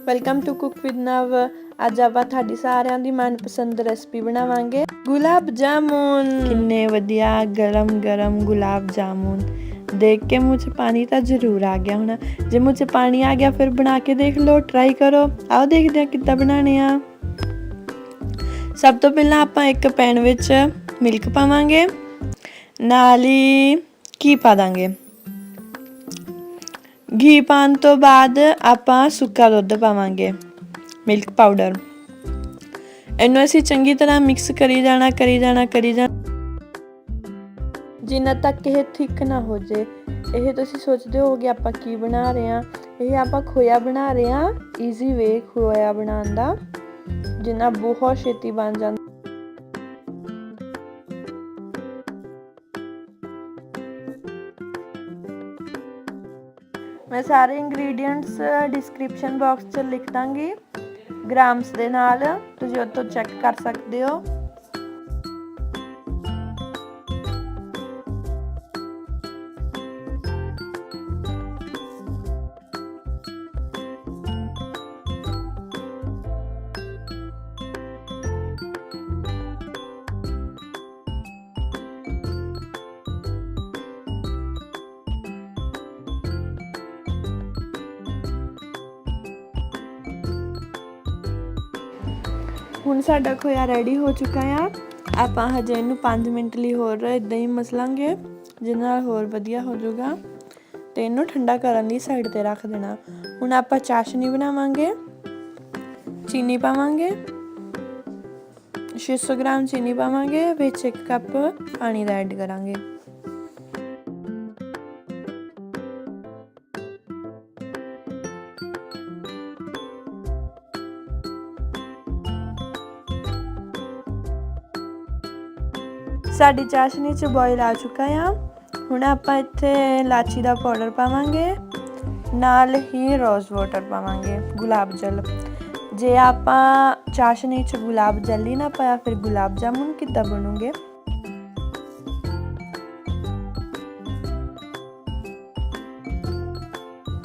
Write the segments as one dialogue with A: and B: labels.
A: Welcome to cook with नव। अज आपां तुहाडी सारिਆਂ ਦੀ मनपसंद रेसिपी बनावांगे गुलाब जामुन। किन्ने वधिया गरम गरम गुलाब जामुन देख के मुँह च पानी तो जरूर आ गया होना। जे मुँह च पानी आ गया फिर बना के देख लो, ट्राई करो। आओ देखते हैं किद्दां बनाने आ। सब तो पहला आपां एक पैन विच मिल्क पावांगे, नाल ही घी पा दांगे। घी पाने तो बाद आपां सुक्का दुध पावांगे, मिल्क पाउडर। इनू असीं चंगी तरह मिक्स करी जाना जिन्ना तक यह थिक ना हो जाए। यह तुसीं सोचदे होगे आपां की बना रहे हैं, यह आपां खोया बना रहे हैं। ईजी वे खोया बनाने दा, जिन्ना बहुत छेती बन जाता। मैं सारे इंग्रेडिएंट्स डिस्क्रिप्शन बॉक्स च लिख दांगी ग्राम्स दे नाल, तुसीं उत्तों चेक कर सकते हो। ਹੁਣ ਸਾਡਾ ਖੋਇਆ ਰੈਡੀ ਹੋ ਚੁੱਕਾ ਆ। ਆਪਾਂ ਹਜੇ ਇਹਨੂੰ 5 ਮਿੰਟ ਲਈ ਹੋਰ ਇਦਾਂ ਹੀ ਮਸਲਾਂਗੇ, ਜਿਹਦੇ ਨਾਲ ਹੋਰ ਵਧੀਆ ਹੋ ਜਾਊਗਾ। ਤੇ ਇਹਨੂੰ ਠੰਡਾ ਕਰਨ ਲਈ ਸਾਈਡ ਤੇ ਰੱਖ ਦੇਣਾ। ਹੁਣ ਆਪਾਂ ਚਾਸ਼ਨੀ ਬਣਾਵਾਂਗੇ। ਚੀਨੀ ਪਾਵਾਂਗੇ, 600 ਗ੍ਰਾਮ ਚੀਨੀ ਪਾਵਾਂਗੇ, ਵਿੱਚ 1 ਕੱਪ ਪਾਣੀ ਦਾ ਐਡ ਕਰਾਂਗੇ। साड़ी चाशनी च बॉयल आ चुका है। हुण आपां इत्थे इलाची दा पाउडर पावांगे, नाल ही रोज़ वाटर पावांगे, गुलाब जल। जे आपां चाशनी च गुलाब जल ही ना पाया फिर गुलाब जामुन किद्दां बनूंगे।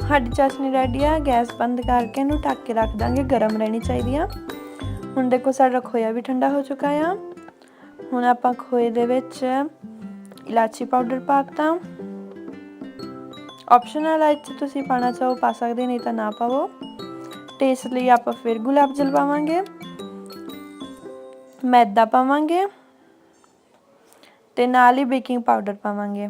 A: साडी चाशनी रेडी है। गैस बंद करके इहनूं ढक के रख दांगे, गर्म रहनी चाहिए। हुण देखो साडा खोया भी ठंडा हो चुका है। ਹੁਣ ਆਪਾਂ ਖੋਏ ਦੇ ਵਿੱਚ ਇਲਾਚੀ ਪਾਊਡਰ ਪਾਤਾ। ਆਪਸ਼ਨਲ ਹੈ, ਇੱਥੇ ਤੁਸੀਂ ਪਾਣਾ ਚਾਹੋ ਪਾ ਸਕਦੇ, ਨਹੀਂ ਤਾਂ ਨਾ ਪਾਵੋ। ਟੇਸਟ ਲਈ ਆਪਾਂ ਫਿਰ ਗੁਲਾਬ ਜਲ ਪਾਵਾਂਗੇ, ਮੈਦਾ ਪਾਵਾਂਗੇ ਤੇ ਨਾਲ ਹੀ ਬੇਕਿੰਗ ਪਾਊਡਰ ਪਾਵਾਂਗੇ।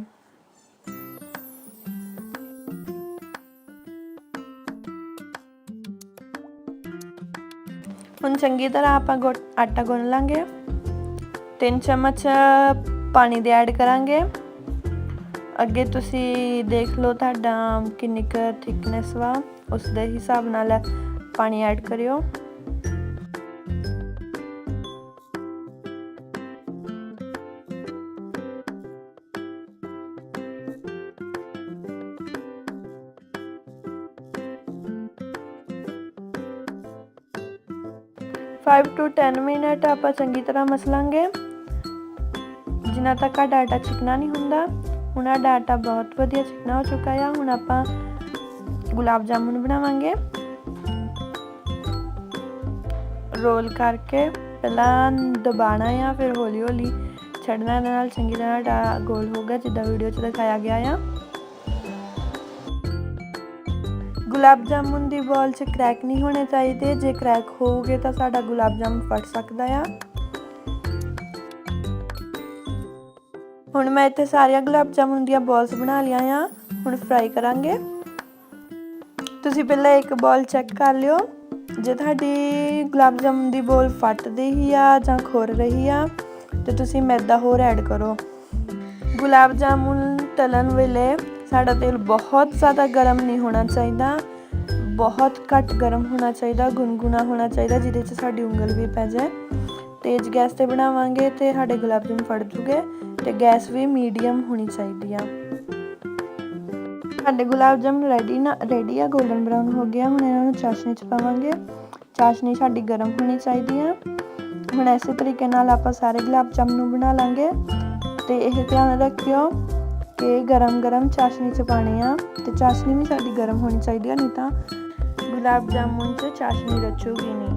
A: ਹੁਣ ਚੰਗੀ ਤਰ੍ਹਾਂ ਆਪਾਂ ਆਟਾ ਗੁੰਨ ਲਾਂਗੇ। 3 चम्मच पानी दे ऐड करांगे। अगे तुसी देख लो तुहाडा किन्नी क थिकनेस वा, उस दे हिसाब नाल पानी ऐड करियो। फाइव टू 10 मिनट आपां चंगी तरह मसलांगे, जिन्ना तक साडा आटा चिकना नहीं हुंदा। हुण साडा आटा बहुत वधिया चिकना हो चुका है। हुण आपां गुलाब जामुन बनावांगे। रोल करके पहला दबाना या फिर हौली हौली छड़ना, इहदे नाल चंगी तरह आटा गोल होगा जिद्दां वीडियो च दिखाया गया है। गुलाब जामुन दी बॉल च क्रैक नहीं होने चाहिए, जे क्रैक होगे तो साडा गुलाब जामुन फट सकदा है। हुण मैं इत्थे सारिया गुलाब जामुन दियां बॉल्स बना लिया आ। हुण फ्राई करांगे। तुसी पहले एक बॉल चेक कर लियो, जे तुहाडी गुलाब जामुन दी बॉल फटदी ही आ जां खुर रही आ ते तुसी मैदा होर ऐड करो। गुलाब जामुन तलन वेले साडा तेल बहुत ज़्यादा गर्म नहीं होना चाहिए, बहुत घट गर्म होना चाहिए, गुनगुना होना चाहिए, जिहदे च साडी उंगल भी पै जाए। तेज़ गैस ते बनावांगे ते साडे गुलाब जामुन फट जूगे। ते गैस भी मीडियम होनी चाहिए। साडे गुलाब जामुन रेडी है, गोल्डन ब्राउन हो गया। हुण इन्हां नूं चाशनी च पावांगे। चाशनी साडी गर्म होनी चाहिए। हुण इस तरीके नाल आपां सारे गुलाब जामुन बना लांगे। ते इह ध्यान रखियो कि गरम गरम चाशनी च पाने आ, ते चाशनी भी साडी गर्म होनी चाहिए, नहीं तां ਗੁਲਾਬ ਜਾਮੁਨ 'ਚ ਚਾਸ਼ਨੀ ਰਚੂਗੀ ਨਹੀਂ।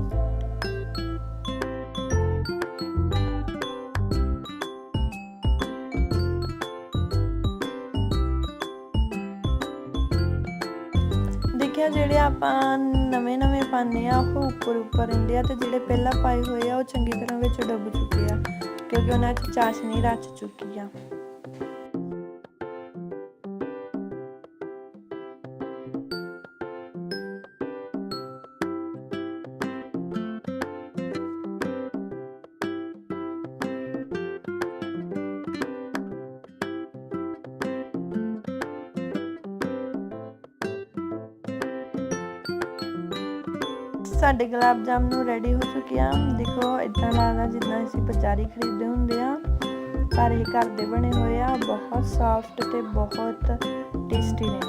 A: देखिए ਜਿਹੜੇ ਆਪਾਂ ਨਵੇਂ ਪਾਉਂਦੇ ਆ ਉਹ ਉੱਪਰ ਰਹਿੰਦੇ ਆ ਤੇ ਜਿਹੜੇ ਪਹਿਲਾਂ ਪਾਏ ਹੋਏ ਆ ਉਹ ਚੰਗੀ ਤਰ੍ਹਾਂ ਵਿੱਚ ਡੁੱਬ ਚੁੱਕੇ ਆ ਕਿਉਂਕਿ ਉਹਨਾਂ 'ਚ ਚਾਸ਼ਨੀ ਰਚ ਚੁੱਕੀ ਆ। ਸਾਡੇ ਗੁਲਾਬ ਜਾਮੁਨ ਰੈਡੀ ਹੋ ਚੁੱਕੇ ਆ। ਦੇਖੋ ਇਦਾਂ ਲੱਗਦਾ ਜਿੱਦਾਂ ਅਸੀਂ ਬਾਜ਼ਾਰੀ ਖਰੀਦਦੇ ਹੁੰਦੇ ਆ, ਪਰ ਇਹ ਘਰ ਦੇ ਬਣੇ ਹੋਏ ਆ। ਬਹੁਤ ਸੌਫਟ ਤੇ ਬਹੁਤ ਟੇਸਟੀ ਨੇ।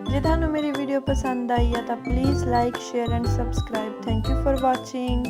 A: ਜੇ ਤੁਹਾਨੂੰ ਮੇਰੀ ਵੀਡੀਓ ਪਸੰਦ ਆਈ ਹੈ ਤਾਂ please like, share and subscribe. Thank you for watching.